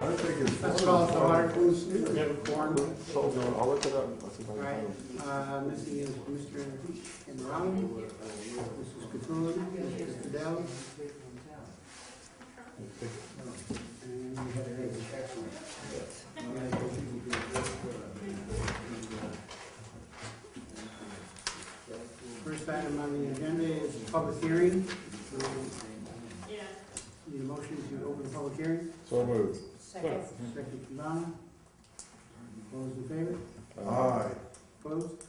I think it's. Let's call it the articles. We have a quorum. I'll look it up. All right, missing is Mr. Enrami, Mrs. Cthulhu, Mr. Fidel. And we had a very excellent. First item on the agenda is a public hearing. Need a motion to open the public hearing? So moved. Second. Second from Donna. All those in favor? Aye. Opposed?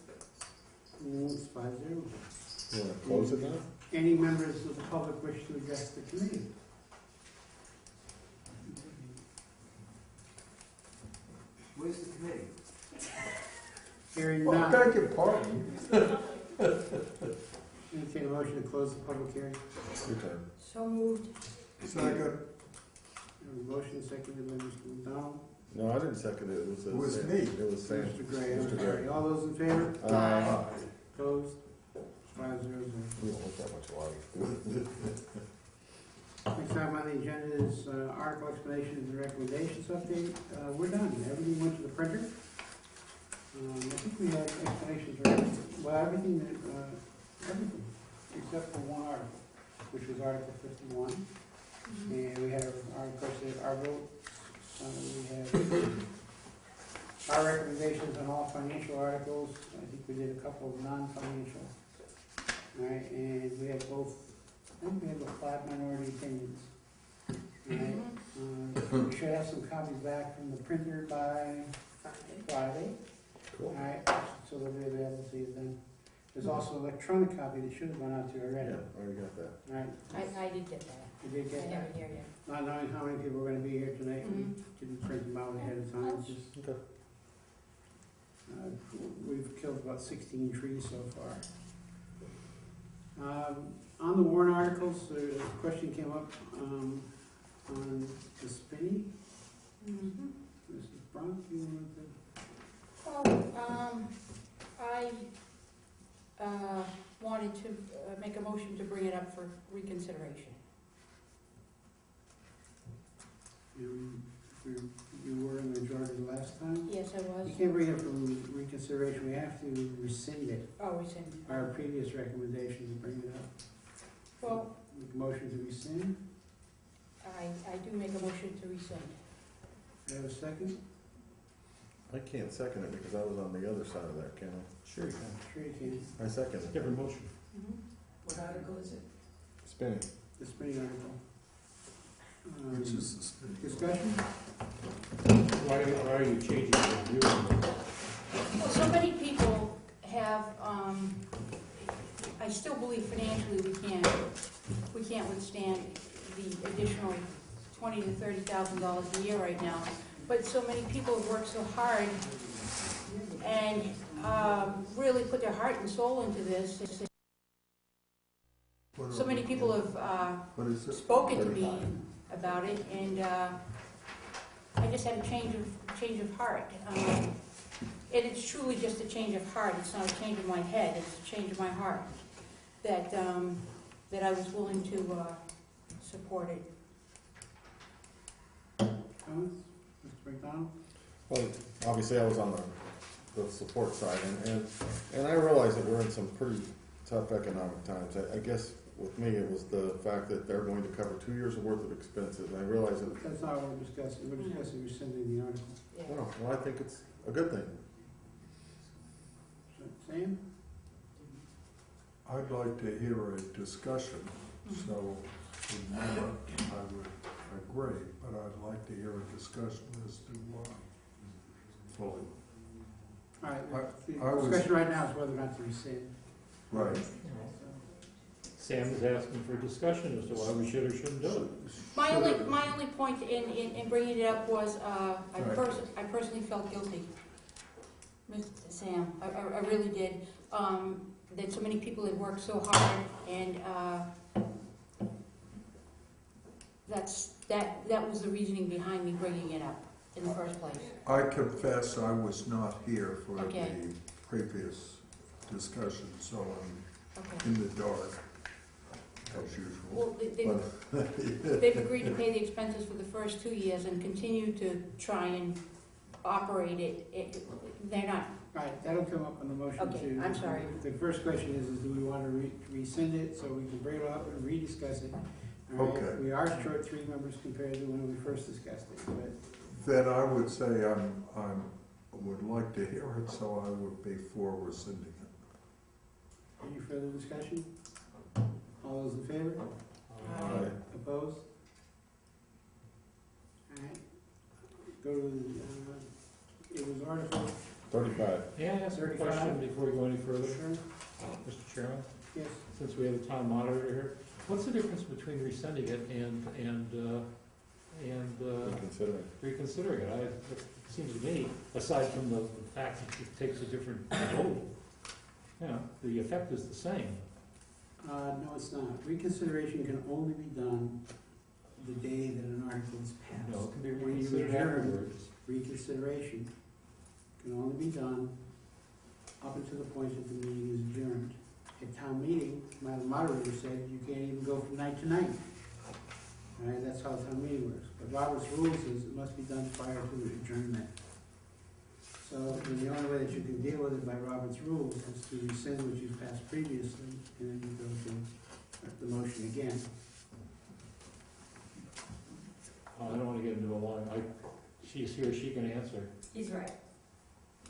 It's 5-0. You want to close it now? Any members of the public wish to address the committee? Where's the committee? Hearing Well, none. beg your pardon. Entertain a motion to close the public hearing. Your turn. So moved. Second. There was a motion seconded by Mr. McDonald. No, I didn't second it. It was It was Sam. me. It was Sam. Mr. Gray, I'm Mr. sorry. Gray. All those in favor? Aye. Opposed? 5-0. We don't look that much alike. Next item on the agenda is article explanations and recommendations update. We're done. Everything went to the printer. I think we had explanations for, well, everything, everything, except for one article, which was Article 51. And we had our vote. We had our recommendations on all financial articles. I think we did a couple of non-financial. All right, and we had both, I think we had the 5 minority opinions. All right, we should have some copies back from the printer by Friday. Cool. All right, so they'll be available to you then. There's also an electronic copy that should have gone out to you already. Yeah, already got that. All right, I did get that. you did I get never that. hear you. Not knowing how many people were gonna be here tonight, we Mhm. didn't print them out ahead of time, just, Okay. we've killed about 16 trees so far. On the warrant articles, a question came up, on the spinny. Mhm. Mrs. Bronk, you wanted to? Oh, I wanted to make a motion to bring it up for reconsideration. You were in the majority last time? Yes, I was. You can't bring it up for reconsideration, we have to rescind it. Oh, rescind. Our previous recommendation to bring it up. Well, Make a motion to rescind. I do make a motion to rescind. Do you have a second? I can't second it because I was on the other side of that, can I? Sure you can. Sure you can. I second it. Different motion. Mhm. What article is it? Spinning. The spinning article. Which is the spinning. Discussion? Why are you changing your view? Well, so many people have, I still believe financially we can't withstand the additional $20,000 to $30,000 a year right now. But so many people have worked so hard and really put their heart and soul into this. So many people have What is it? spoken to me about it, and I just had a change of heart. And it's truly just a change of heart. It's not a change of my head. It's a change of my heart that I was willing to support it. Comments? Mr. McDonald? Well, obviously I was on the support side and I realize that we're in some pretty tough economic times. I guess with me it was the fact that they're going to cover 2 years of worth of expenses. I realize that, That's not what we're discussing. We're discussing rescinding the article. Yeah. well, I think it's a good thing. Sam? I'd like to hear a discussion, so in a moment I would agree, but I'd like to hear a discussion as to why fully. All right, I was- the discussion right now is whether or not to rescind. Right. Sam is asking for discussion as to why we should or shouldn't do it. My only point in bringing it up was I personally felt guilty, Mr. Sam. I really did. That so many people had worked so hard, and that was the reasoning behind me bringing it up in the first place. I confess I was not here for Okay. the previous discussion, so I'm Okay. in the dark. as usual. Well, they've agreed to pay the expenses for the first 2 years and continue to try and operate it. They're not, Right, that'll come up on the motion Okay, too. I'm sorry. The first question is do we want to rescind it so we can bring it up and rediscuss it? All right, Okay. we are short 3 members compared to when we first discussed it, but Then I would say would like to hear it, so I would be for rescinding it. any further discussion? All those in favor? Aye. Opposed? All right. Go to, it was Article, 35. May I ask a 35? question before we go any further, sure, Mr. Chairman? yes. Since we have the town monitor here, what's the difference between rescinding it and Reconsidering. reconsidering it? It seems to me, aside from the fact that it takes a different vote, you know, the effect is the same. No, it's not. Reconsideration can only be done the day that an article is passed. No, it can be When you reconsidered adjourn, afterwards. reconsideration can only be done up until the point that the meeting is adjourned. At town meeting, my moderator said you can't even go from night to night. All right, that's how town meeting works. But Robert's rules is it must be done prior to the adjournment. So the only way that you can deal with it by Robert's rules is to rescind what you've passed previously, and then you go to the motion again. I don't want to get into a long, he or she can answer. He's right.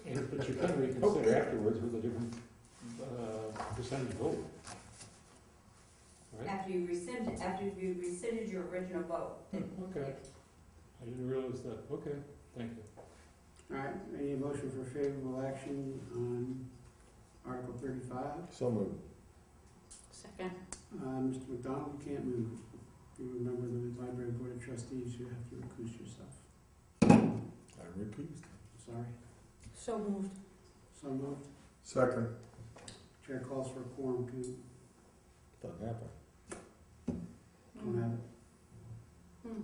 But you can reconsider afterwards with a different percentage vote. Right? After you rescinded your original vote. Okay. I didn't realize that. Okay, thank you. All right, any motion for favorable action on Article 35? So moved. second. Mr. McDonald, you can't move. You remember the library board of trustees, you have to recuse yourself. I recused. Sorry. So moved. So moved. Second. Chair calls for a quorum to Doesn't happen. don't have it. Hmm.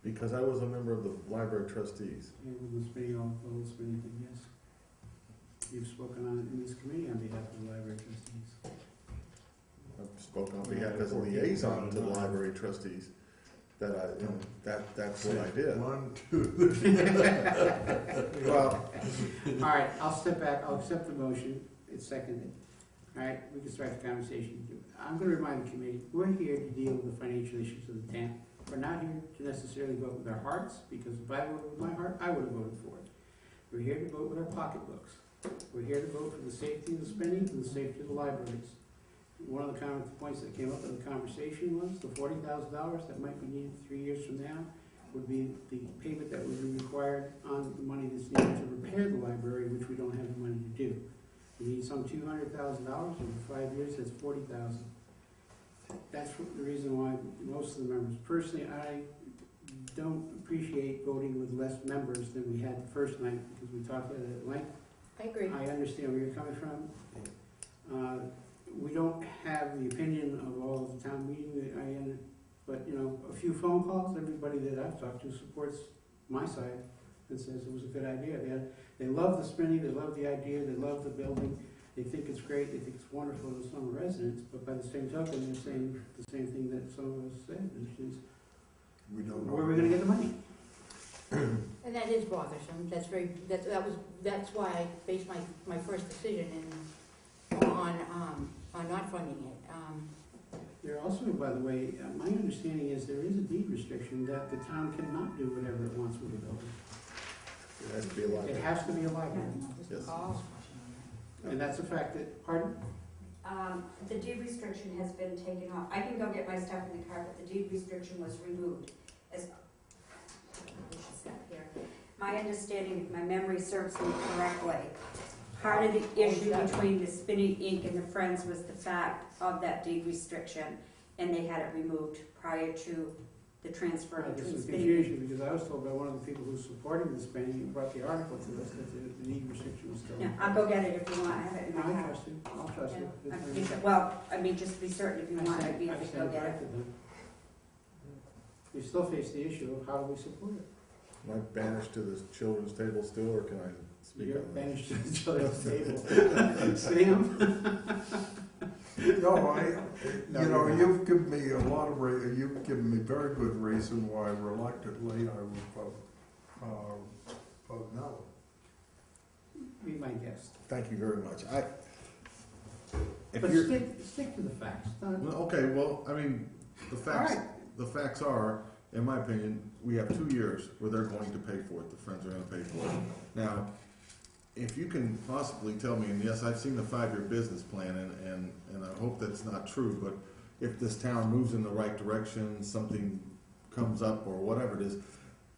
Because I was a member of the library trustees. Yeah, with the spinning, all the spinning thing, yes. You've spoken on it in this committee on behalf of the library trustees. I've spoken on behalf as a liaison to the library trustees. That's what I did. 1, 2. Well, All right, I'll step back, I'll accept the motion, it's seconded. All right, we can start the conversation. I'm gonna remind the committee, we're here to deal with the financial issues of the town. We're not here to necessarily vote with our hearts, because if I voted with my heart, I would have voted for it. We're here to vote with our pocketbooks. We're here to vote for the safety of the spending and the safety of the libraries. One of the points that came up in the conversation was the $40,000 that might be needed 3 years from now would be the payment that would be required on the money that's needed to repair the library, which we don't have the money to do. We need some $200,000 over 5 years, that's $40,000. That's the reason why most of the members, personally, I don't appreciate voting with less members than we had the first night, because we talked about it at length. I agree. I understand where you're coming from. We don't have the opinion of all of the town meeting, but, you know, a few phone calls, everybody that I've talked to supports my side and says it was a good idea. They love the spending, they love the idea, they love the building, they think it's great, they think it's wonderful to some residents, but by the same token, they're saying the same thing that some of us said, which is, We don't know. where are we gonna get the money? And that is bothersome. That's why I based my first decision on not funding it. There also, by the way, my understanding is there is a deed restriction that the town cannot do whatever it wants with the building. it has to be a It library. has to be a library, Yes. Oh, and that's a fact that, pardon? The deed restriction has been taken off. I can go get my stuff in the car, but the deed restriction was removed. My understanding, if my memory serves me correctly, part of the issue between the Spinning Inc. and the Friends was the fact of that deed restriction, and they had it removed prior to the transfer There's between some Spinning. confusion, because I was told by one of the people who's supporting the spending, who brought the article to us, that the deed restriction was still. Yeah, I'll go get it if you want. I have it in my I car. trust you, I'll trust you. Yeah. Well, I mean, just to be certain, if you want, I'd be able to go get it. We still face the issue of how do we support it? Am I banished to the children's table still, or can I speak You're on that? banished to the children's table. Sam? No, No, you know, you're not. you've given me a lot of, you've given me very good reason why reluctantly I would vote no. Be my guest. Thank you very much. If But you're, stick to the facts. Not- well, okay, well, I mean, the facts, All right. the facts are, in my opinion, we have 2 years where they're going to pay for it, the Friends are gonna pay for it. Now, if you can possibly tell me, and yes, I've seen the 5-year business plan, and I hope that's not true, but if this town moves in the right direction, something comes up or whatever it is,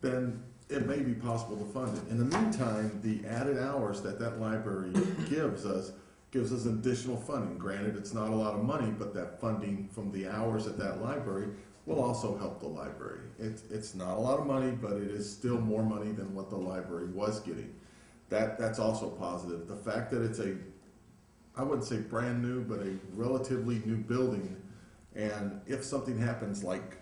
then it may be possible to fund it. In the meantime, the added hours that library gives us additional funding. Granted, it's not a lot of money, but that funding from the hours at that library will also help the library. It's not a lot of money, but it is still more money than what the library was getting. That's also positive. The fact that it's I wouldn't say brand new, but a relatively new building, and if something happens, like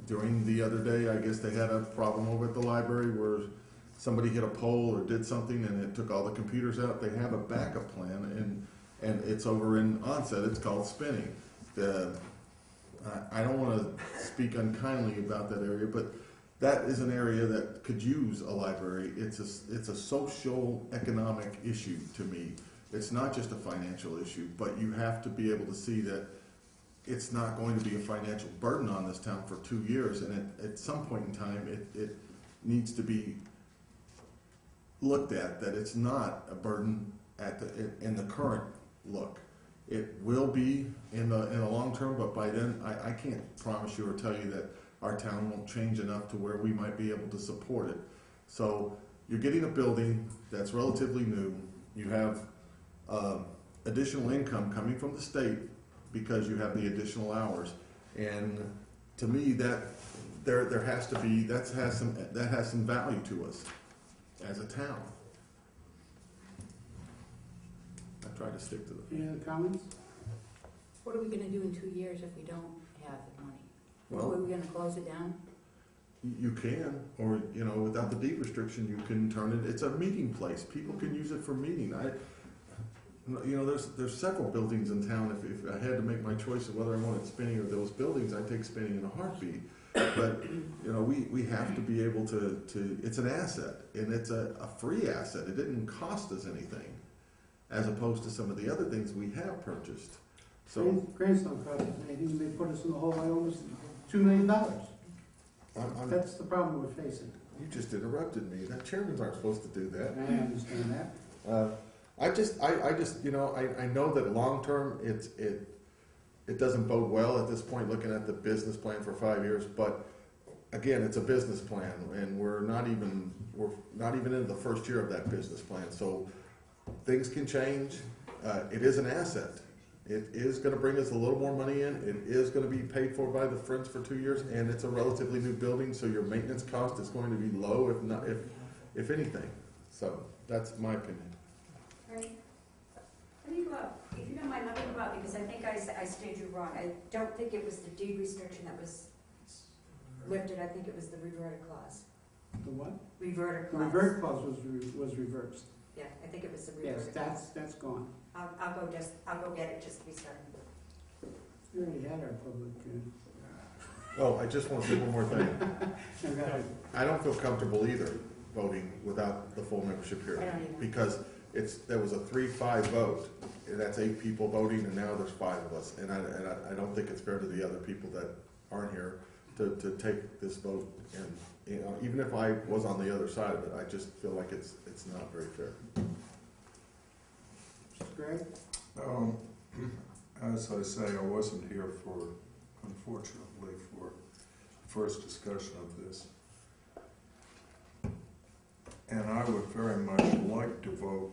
during the other day, I guess they had a problem over at the library where somebody hit a pole or did something and it took all the computers out, they have a backup plan, and it's over in Onset, it's called spinning. I don't want to speak unkindly about that area, but that is an area that could use a library. It's a social, economic issue to me. It's not just a financial issue, but you have to be able to see that it's not going to be a financial burden on this town for 2 years, and at some point in time, it needs to be looked at that it's not a burden in the current look. It will be in the long term, but by then, I can't promise you or tell you that our town won't change enough to where we might be able to support it. So you're getting a building that's relatively new. You have additional income coming from the state because you have the additional hours, and to me, that there has to be that has some value to us as a town. I try to stick to the. Any other comments? What are we gonna do in 2 years if we don't have the money? Well, Are we gonna close it down? you can, or without the deed restriction, you can turn it. It's a meeting place. People can use it for meeting. There's several buildings in town. If I had to make my choice of whether I wanted spinning or those buildings, I'd take spinning in a heartbeat. But we have to be able to. It's an asset, and it's a free asset. It didn't cost us anything, as opposed to some of the other things we have purchased. So Grandstone cost us anything, they put us in the hole by almost $2 million. That's the problem we're facing. you just interrupted me. That chairmans aren't supposed to do that. I understand that. I know that long term, it doesn't bode well at this point, looking at the business plan for 5 years, but again, it's a business plan, and we're not even in the first year of that business plan, so things can change. It is an asset. It is gonna bring us a little more money in, it is gonna be paid for by the Friends for 2 years, and it's a relatively new building, so your maintenance cost is going to be low, if anything. So, that's my opinion. Right. Let me go up, if you don't mind, let me go up, because I think I stated you wrong. I don't think it was the deed restriction that was lifted, I think it was the reverter clause. The what? Reverter The clause. revert clause was reversed. Yeah, I think it was the Yes, reverter clause. that's gone. I'll go get it just to be certain. We already had our public, Oh, I just want to say one more thing. go ahead. I don't feel comfortable either voting without the full membership here, I don't either. because there was a 3-5 vote, and that's 8 people voting, and now there's 5 of us, and I don't think it's fair to the other people that aren't here to take this vote, and even if I was on the other side of it, I just feel like it's not very fair. Mr. Gregg? As I say, I wasn't here unfortunately, for the first discussion of this. And I would very much like to vote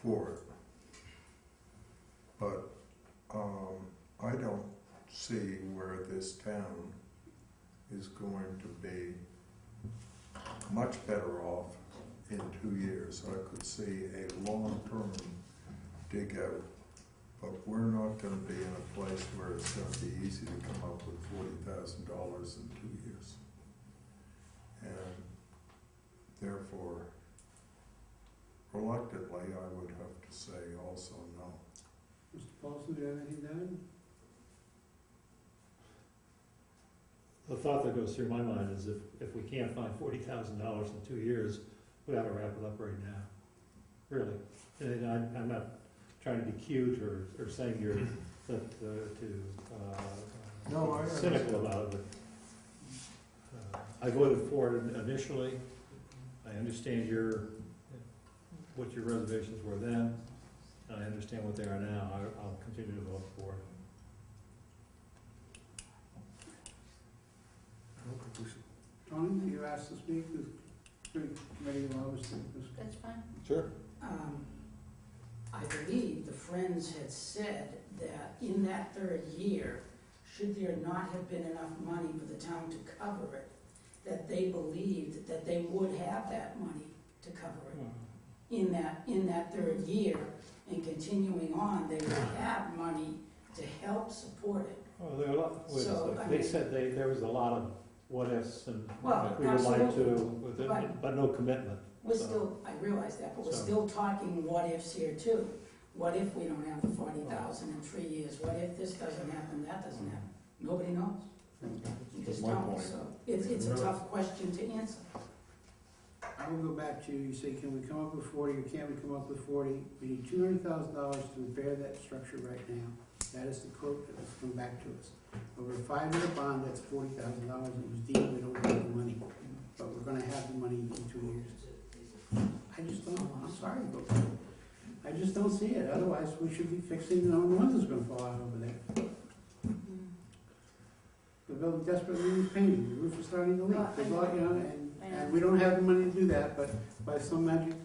for it. But I don't see where this town is going to be much better off in 2 years. I could see a long-term dig out, but we're not going to be in a place where it's going to be easy to come up with $40,000 in 2 years. And therefore, reluctantly, I would have to say also no. Mr. Paulson, do you have anything to add? The thought that goes through my mind is if we can't find $40,000 in 2 years, we ought to wrap it up right now. Really. And I'm not trying to be cute or saying you're No, I cynical understand. about it. But, I voted for it initially. I understand what your reservations were then. And I understand what they are now. I'll continue to vote for it. I don't think we should- Tony, you asked to speak, the committee will always speak. That's fine. Sure. I believe the Friends had said that in that third year, should there not have been enough money for the town to cover it, that they believed that they would have that money to cover it in that third year, and continuing on, they would have money to help support it. Well, there are a lot, wait a So, second. I They mean- said there was a lot of what ifs and Well, we would like to, absolutely. Right. but no commitment. We're still, I realize that, but we're So- still talking what ifs here too. What if we don't have the 40,000 in 3 years? What if this doesn't happen, that doesn't happen? Nobody knows. You just My don't, point. so it's a tough question to answer. I will go back to, you say, can we come up with 40 or can't we come up with 40? We need $200,000 to repair that structure right now. That is the quote that has come back to us. Over a 5-year bond, that's $40,000. It was deemed we don't have the money, but we're gonna have the money in 2 years. I just don't, I'm sorry, but I just don't see it. Otherwise, we should be fixing the ones that's gonna fall out over there. The building desperately needs painting, the roof is starting to leak, Well, there's I a lot, you know, and we don't have the money to do that, but by some magical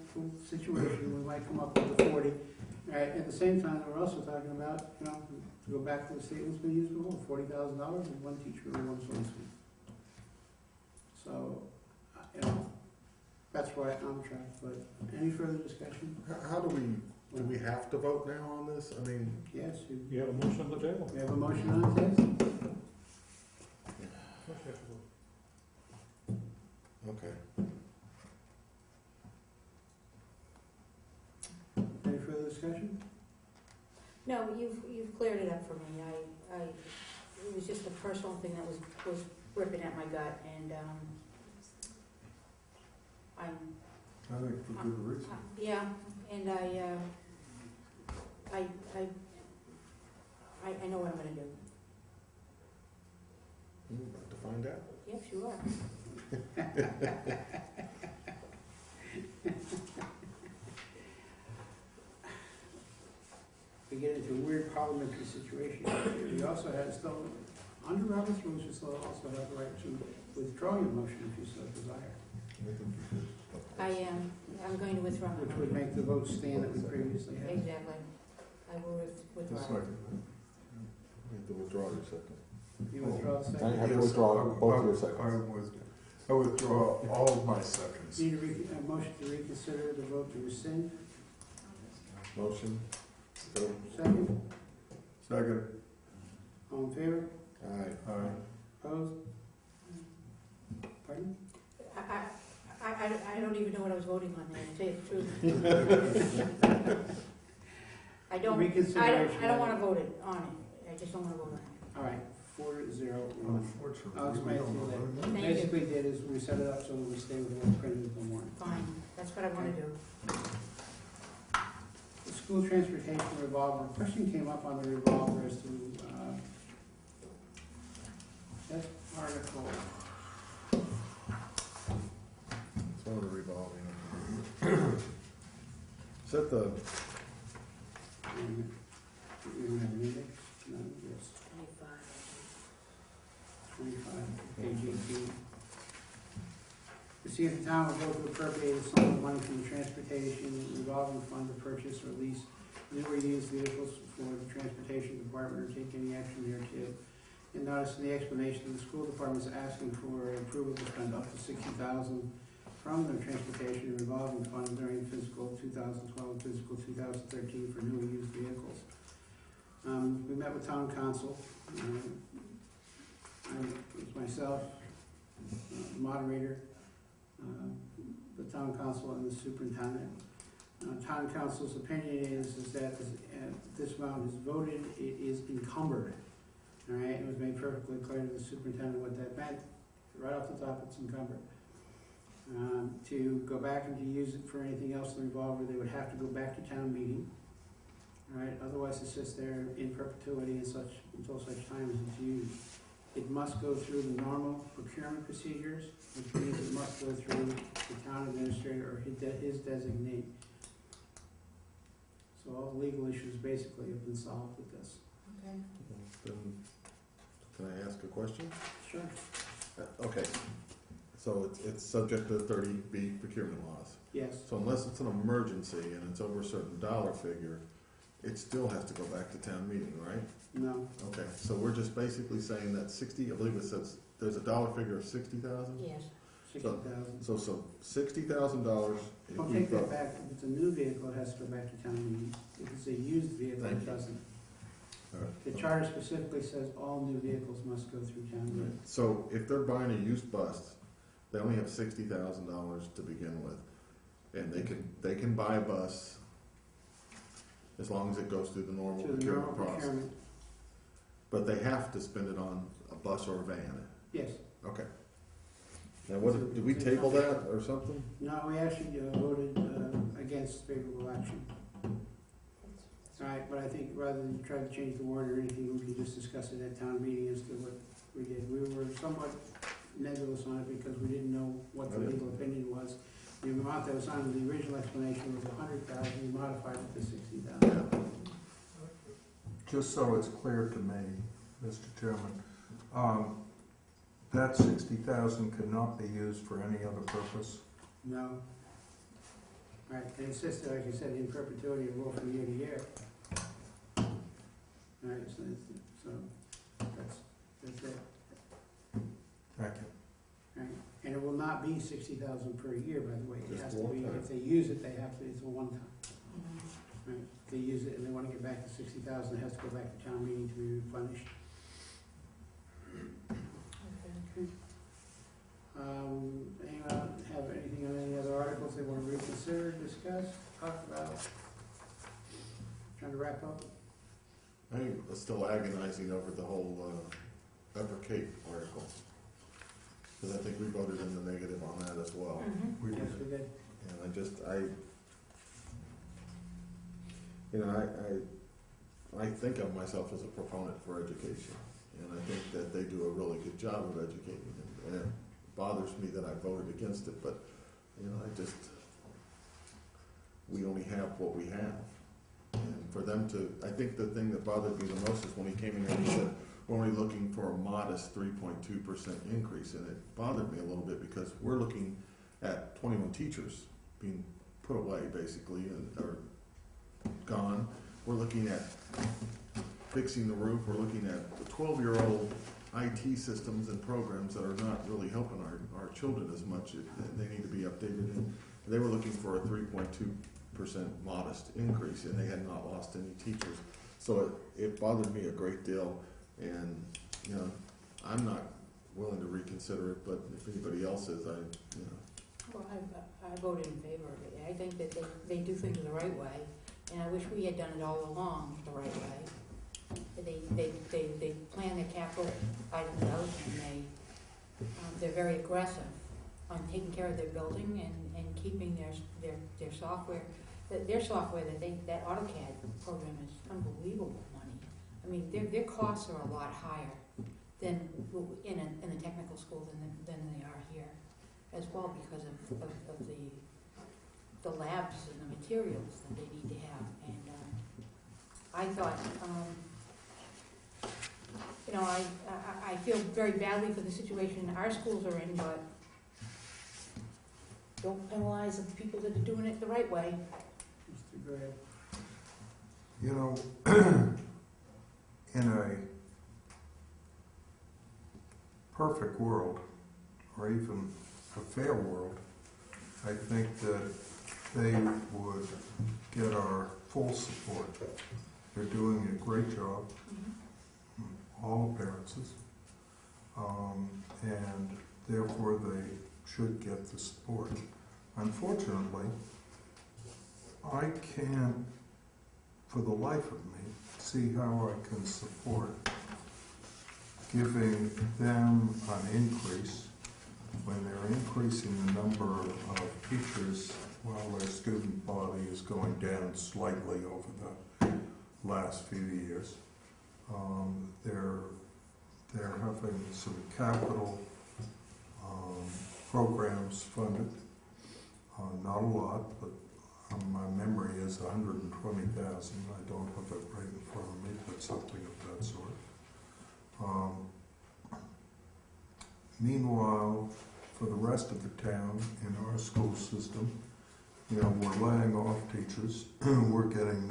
situation, we might come up with the 40. All right, at the same time, we're also talking about, you know, to go back to the statements we used before, $40,000 and one teacher and one swimming school. So, you know, that's why I'm trapped, but any further discussion? How do we have to vote now on this? I mean, Yes, You have a motion on the table? we have a motion on the table. okay. Any further discussion? No, you've cleared it up for me. It was just a personal thing that was ripping at my gut, and I'm I think for good reason. yeah, and I know what I'm gonna do. To find out. Yes, you are. We get into a weird parliamentary situation. We also have still, under Robert's rules, you still also have the right to withdraw your motion if you so desire, I'm going to withdraw my which would motion. make the vote stand that we previously had. Exactly. I will withdraw. Just it. like, You have to withdraw your second. You withdraw the I second? have to yes, withdraw both your seconds. I withdraw all of my seconds. Need a motion to reconsider the vote to rescind. Motion. Go. Second, Second, all in favor? Aye. Opposed? Pardon? I don't even know what I was voting on there, to tell you the truth. I Reconsideration. don't wanna vote it on it. I just don't wanna vote on it. All right, 4-0-1. unfortunately, I'll explain we to you don't later. know. Thank you. Basically did is we set it up so that we stay with what's printed in the warrant. Fine, that's what I wanna do. The school transportation revolver, a question came up on the revolver as to, that article, It's one of the revolving. Is that the, we don't have an index? No, yes, 25, page 18. To see if the town will vote to appropriate a sum of money from the transportation revolving fund to purchase or lease new or used vehicles for the transportation department or take any action thereto. And notice in the explanation, the school department is asking for approval to spend up to $60,000 from the transportation revolving fund during fiscal 2012, fiscal 2013 for new and used vehicles. We met with town council. It was myself, the moderator, the town council, and the superintendent. Town council's opinion is that this amount is voted, it is encumbered. All right, it was made perfectly clear to the superintendent what that meant. Right off the top, it's encumbered. To go back and to use it for anything else in the revolver, they would have to go back to town meeting. All right, otherwise it sits there in perpetuity and such, until such time as it's used. It must go through the normal procurement procedures, which means it must go through the town administrator or his designee. So all the legal issues basically have been solved with this. Okay. Then, can I ask a question? Sure. Okay, so it's subject to 30B procurement laws. Yes, So unless it's an emergency and it's over a certain dollar figure, it still has to go back to town meeting, right? no, Okay, so we're just basically saying that 60, I believe it says, there's a dollar figure of 60,000? Yes. 60,000. So $60,000. if Don't we take that vote- back. If it's a new vehicle, it has to go back to town meeting. If it's a used vehicle, Thank it you. doesn't. All right. The charter specifically says all new vehicles must go through town meeting. So if they're buying a used bus, they only have $60,000 to begin with, and they can buy a bus as long as it goes through the normal To the procurement normal process. procurement, But they have to spend it on a bus or a van. yes. Okay. Now, what did we table that or something? No, we actually voted against favorable action. All right, but I think rather than try to change the warrant or anything, we could just discuss it at town meeting as to what we did. We were somewhat nebulous on it because we didn't know what the Okay. legal opinion was. The amount that was on the original explanation was 100,000, we modified it to 60,000. Just so it's clear to me, Mr. Chairman, that 60,000 cannot be used for any other purpose. No. All right, and it says, like you said, in perpetuity, it will from year to year. All right, so that's it. Thank you. Right, and it will not be 60,000 per year, by the way. It Just has to one be, time. if they use it, they have to, it's a one-time. Mhm. Right, if they use it and they wanna get back to 60,000, it has to go back to town meeting to be replenished. Okay. Anyone have anything on any other articles they wanna reconsider, discuss, talk about? Trying to wrap up? I'm still agonizing over the whole Upper Cape article, because I think we voted in the negative on that as well. Mhm. We Yes, did. we did. And I think of myself as a proponent for education, and I think that they do a really good job of educating, and it bothers me that I voted against it, but, we only have what we have. And for them to, I think the thing that bothered me the most is when he came in here and he said, we're only looking for a modest 3.2% increase, and it bothered me a little bit because we're looking at 21 teachers being put away basically, or gone. We're looking at fixing the roof, we're looking at the 12-year-old IT systems and programs that are not really helping our children as much. They need to be updated, and they were looking for a 3.2% modest increase, and they had not lost any teachers. So it bothered me a great deal, and, I'm not willing to reconsider it, but if anybody else is, Well, I voted in favor of it. I think that they do things the right way, and I wish we had done it all along the right way. They plan their capital items out, and they're very aggressive on taking care of their building and keeping their software. Their software, that AutoCAD program is unbelievable money. I mean, their costs are a lot higher than in a technical school than they are here, as well, because of the labs and the materials that they need to have. And I thought, I feel very badly for the situation our schools are in, but don't penalize the people that are doing it the right way. Mr. Gray. In a perfect world, or even a fair world, I think that they would get our full support. They're doing a great job, all appearances, and therefore they should get the support. Unfortunately, I can't, for the life of me, see how I can support giving them an increase when they're increasing the number of teachers while their student body is going down slightly over the last few years. They're having some capital programs funded, not a lot, but my memory is 120,000. I don't have it right in front of me, but something of that sort. Meanwhile, for the rest of the town in our school system, you know, we're laying off teachers. We're getting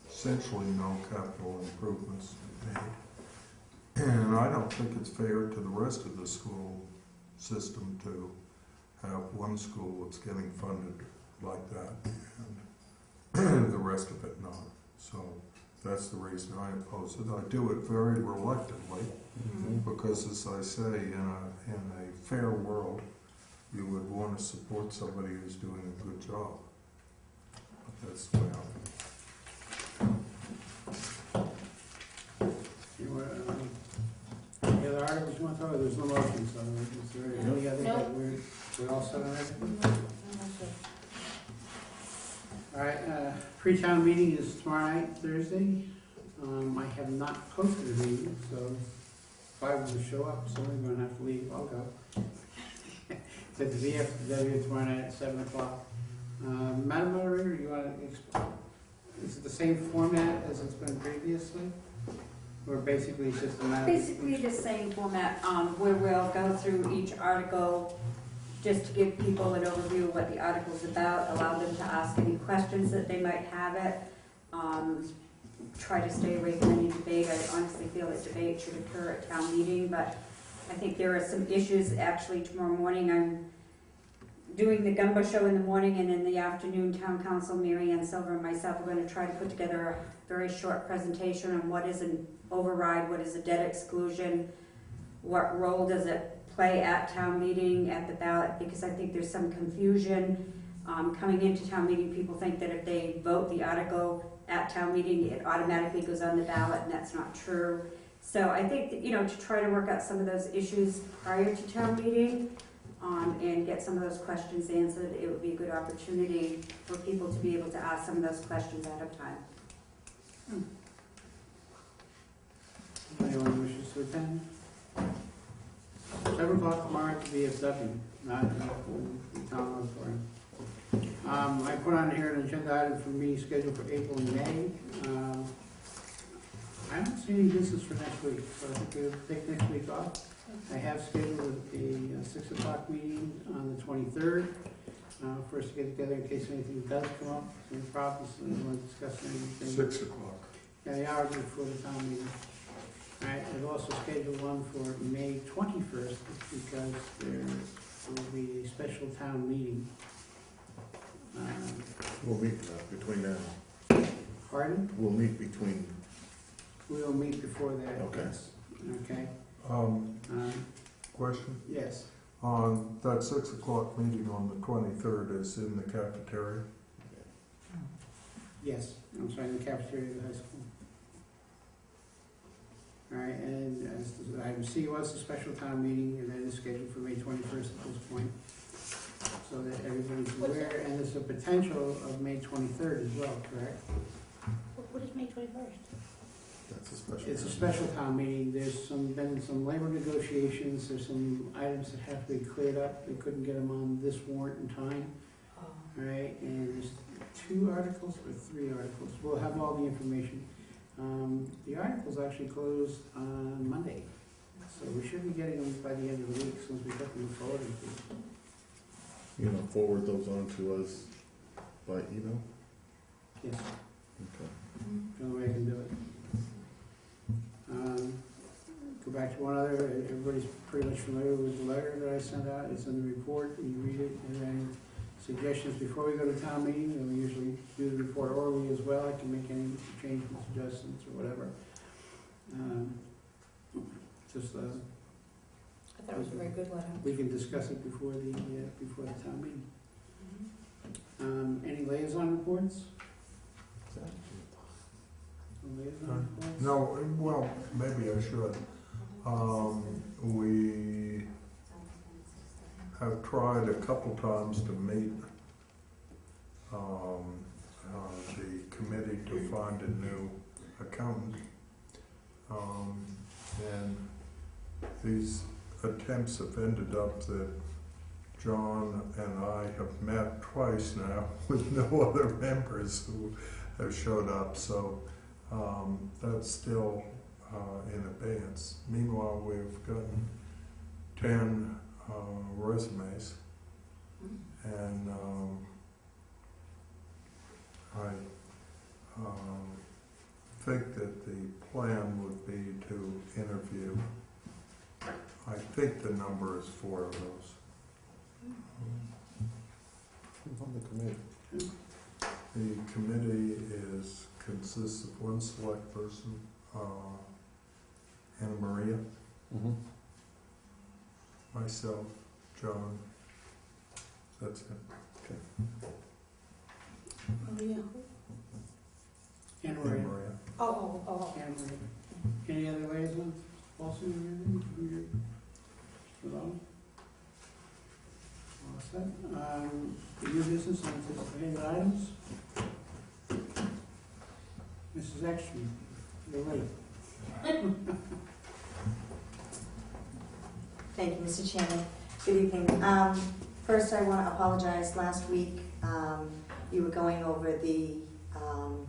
essentially no capital improvements made. And I don't think it's fair to the rest of the school system to have one school that's getting funded like that and the rest of it not. So that's the reason I oppose it. I do it very reluctantly because, as I say, in a fair world, you would want to support somebody who's doing a good job. But that's the way Any other articles you want to throw? There's no motion, so is there any other No. that we're all set on everything? All right, pre-town meeting is tomorrow night, Thursday. I have not posted a meeting, so if I was to show up, someone's gonna have to leave, I'll go. It's at the VFW tomorrow night at 7 o'clock. Madam Moderator, you wanna is it the same format as it's been previously? Or basically it's just a matter of... Basically the same format, where we'll go through each article just to give people an overview of what the article's about, allow them to ask any questions that they might have it. Try to stay away from any debate. I honestly feel that debate should occur at town meeting, but I think there are some issues. Actually, tomorrow morning I'm doing the Gumbo show in the morning, and in the afternoon, Town Council Mary Ann Silver and myself are going to try to put together a very short presentation on what is an override, what is a debt exclusion, what role does it play at town meeting, at the ballot, because I think there's some confusion. Coming into town meeting, people think that if they vote the article at town meeting, it automatically goes on the ballot, and that's not true. So I think that, you know, to try to work out some of those issues prior to town meeting, and get some of those questions answered, it would be a good opportunity for people to be able to ask some of those questions ahead of time. Anyone wishes to attend? 7 o'clock tomorrow at the VFW, not in the town auditorium. I put on here an agenda item for me scheduled for April and May. I don't see any business for next week, so I think we'll take next week off. I have scheduled a 6 o'clock meeting on the 23rd for us to get together in case anything does come up, any problems, and we want to discuss anything. 6 o'clock. Yeah, the hour before the town meeting. All right, I've also scheduled one for May 21st because there will be a special town meeting. We'll meet between now. Pardon? We'll meet between, We'll meet before that. Okay. Yes. Okay. Question? Yes. On that 6 o'clock meeting on the 23rd is in the cafeteria? Yes. I'm sorry, in the cafeteria of the high school. All right, and as item C was a special town meeting, and that is scheduled for May 21st at this point, so that everybody's aware, and there's a potential of May 23rd as well, correct? What is May 21st? that's a special. It's a special town meeting. There's been some labor negotiations. There's some items that have to be cleared up. They couldn't get them on this warrant in time. All right, and there's 2 articles or 3 articles. We'll have all the information. The articles actually closed on Monday, so we should be getting them by the end of the week since we got them forwarded. You know, forward those on to us by email? Yes, Okay. the only way I can do it. Go back to one other. Everybody's pretty much familiar with the letter that I sent out. It's in the report. You read it, and then suggestions before we go to town meeting, and we usually do the report orally as well. I can make any changes, adjustments, or whatever. Just I thought it was a very good letter. we can discuss it before the town meeting. Any liaison reports? Liaison reports? No, well, maybe I should. We have tried a couple times to meet the committee to find a new accountant. And these attempts have ended up that John and I have met twice now with no other members who have showed up, so that's still in abeyance. Meanwhile, we've gotten 10 resumes, and I think that the plan would be to interview, I think the number is 4 of those. Who's on the committee? The committee consists of 1 select person, Anna Maria, Mm-hmm. myself, John. That's it. Maria. Anne Anna Maria. Maria. Oh. Anne Maria. Any other liaisons? Paulson, anything? At all? All set. The new business and anticipated items? Mrs. Ekstrom, you're ready. Thank you, Mr. Chairman. Good evening. First, I want to apologize. Last week, you were going over the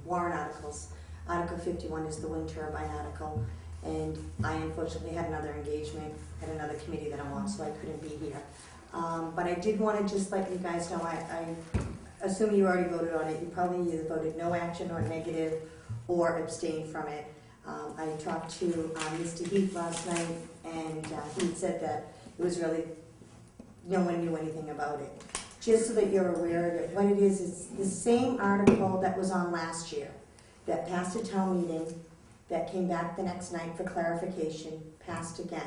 warrant articles. Article 51 is the wind turbine article, and I unfortunately had another engagement at another committee that I'm on, so I couldn't be here. But I did want to just let you guys know, I assume you already voted on it. You probably either voted no action or negative or abstained from it. I talked to Mr. Heath last night, and he said that it was really, no one knew anything about it. Just so that you're aware of it, what it is, it's the same article that was on last year, that passed a town meeting, that came back the next night for clarification, passed again.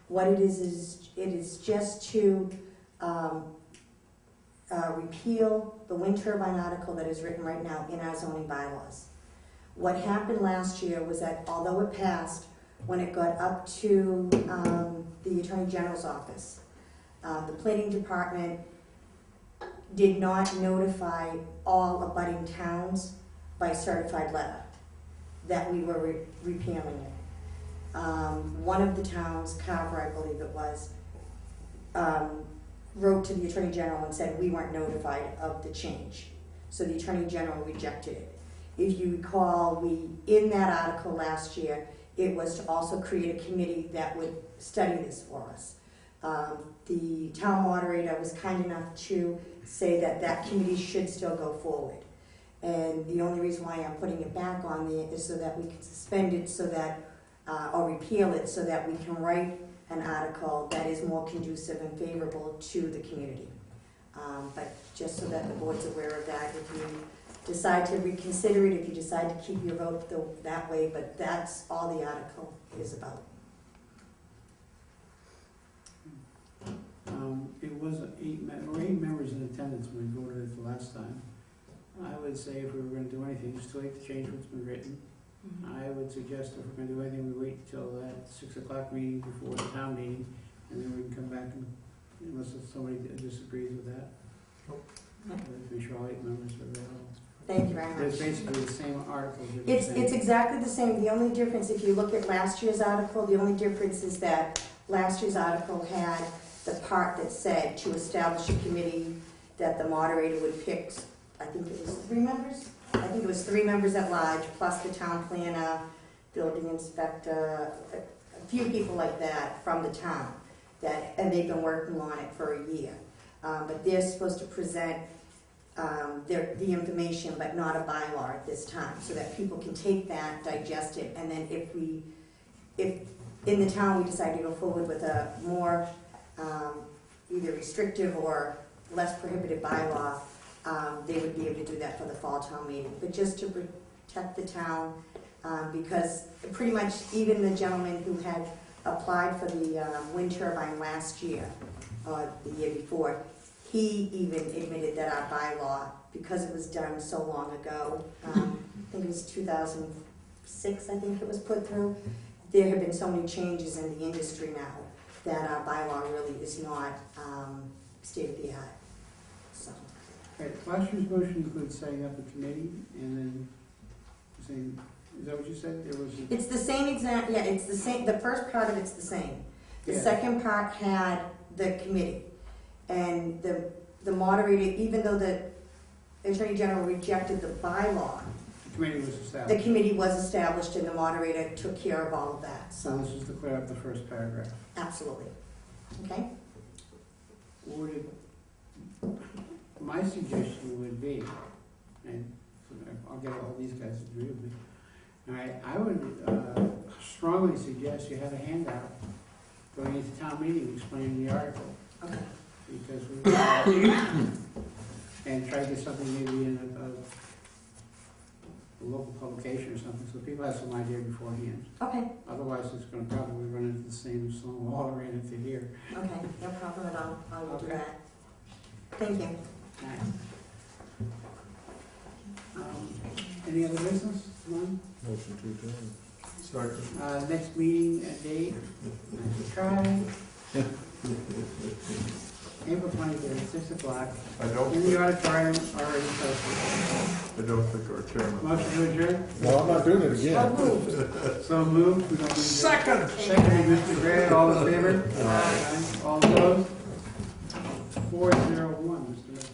What it is it is just to repeal the wind turbine article that is written right now in our zoning bylaws. What happened last year was that although it passed, when it got up to the Attorney General's office, the planning department did not notify all abutting towns by certified letter that we were repealing it. One of the towns, Carver I believe it was, wrote to the Attorney General and said we weren't notified of the change. So the Attorney General rejected it. If you recall, in that article last year, it was to also create a committee that would study this for us. The town moderator was kind enough to say that that committee should still go forward. And the only reason why I'm putting it back on there is so that we can suspend it so that, or repeal it so that we can write an article that is more conducive and favorable to the community. But just so that the board's aware of that, if you decide to reconsider it, if you decide to keep your vote that way, but that's all the article is about. It was 8 members in attendance when we voted it the last time. I would say if we were going to do anything, just wait to change what's been written. I would suggest if we're going to do anything, we wait till that 6 o'clock meeting before the town meeting, and then we can come back and, unless somebody disagrees with that. To be sure all 8 members are available. Thank you very But it's much. basically the same article. It's exactly the same. The only difference, if you look at last year's article, the only difference is that last year's article had the part that said to establish a committee that the moderator would pick, I think it was 3 members? I think it was 3 members at large, plus the town planner, building inspector, a few people like that from the town. And they've been working on it for a year. But they're supposed to present the information, but not a bylaw at this time, so that people can take that, digest it, and then if in the town we decide to go forward with a more either restrictive or less prohibitive bylaw, they would be able to do that for the fall town meeting. But just to protect the town, because pretty much even the gentleman who had applied for the wind turbine last year, or the year before, he even admitted that our bylaw, because it was done so long ago, I think it was 2006, I think it was put through, there have been so many changes in the industry now that our bylaw really is not state of the art, so. Okay, last year's motion includes setting up a committee and then saying, is that what you said? There was a. It's the same exact, yeah, it's the same, the first part of it's the same. The Yeah. second part had the committee. And the moderator, even though the Attorney General rejected the bylaw, The committee was the established. committee was established and the moderator took care of all of that, So so, this is to clear up the first paragraph. absolutely. Okay? Would it, my suggestion would be, and I'll get all these guys to agree with me, all right, I would strongly suggest you have a handout going into town meeting explaining the article, Okay. because and try to get something maybe in a local publication or something, so people have some idea beforehand. Okay, Otherwise, it's gonna probably run into the same stone wall ran into here. okay, no problem at all, I will do Okay. that. Thank you. Nice. Any other business? None? Motion to adjourn. Second. Next meeting date, nice try. April 23rd, 6 o'clock, I don't, in the auditorium, already posted. I don't think our chairman. Motion to adjourn? No, I'm not doing it again. So moved. We don't need to- Second. Second, Mr. Gray, all in favor? Aye. All opposed? 401, Mr. Mayor.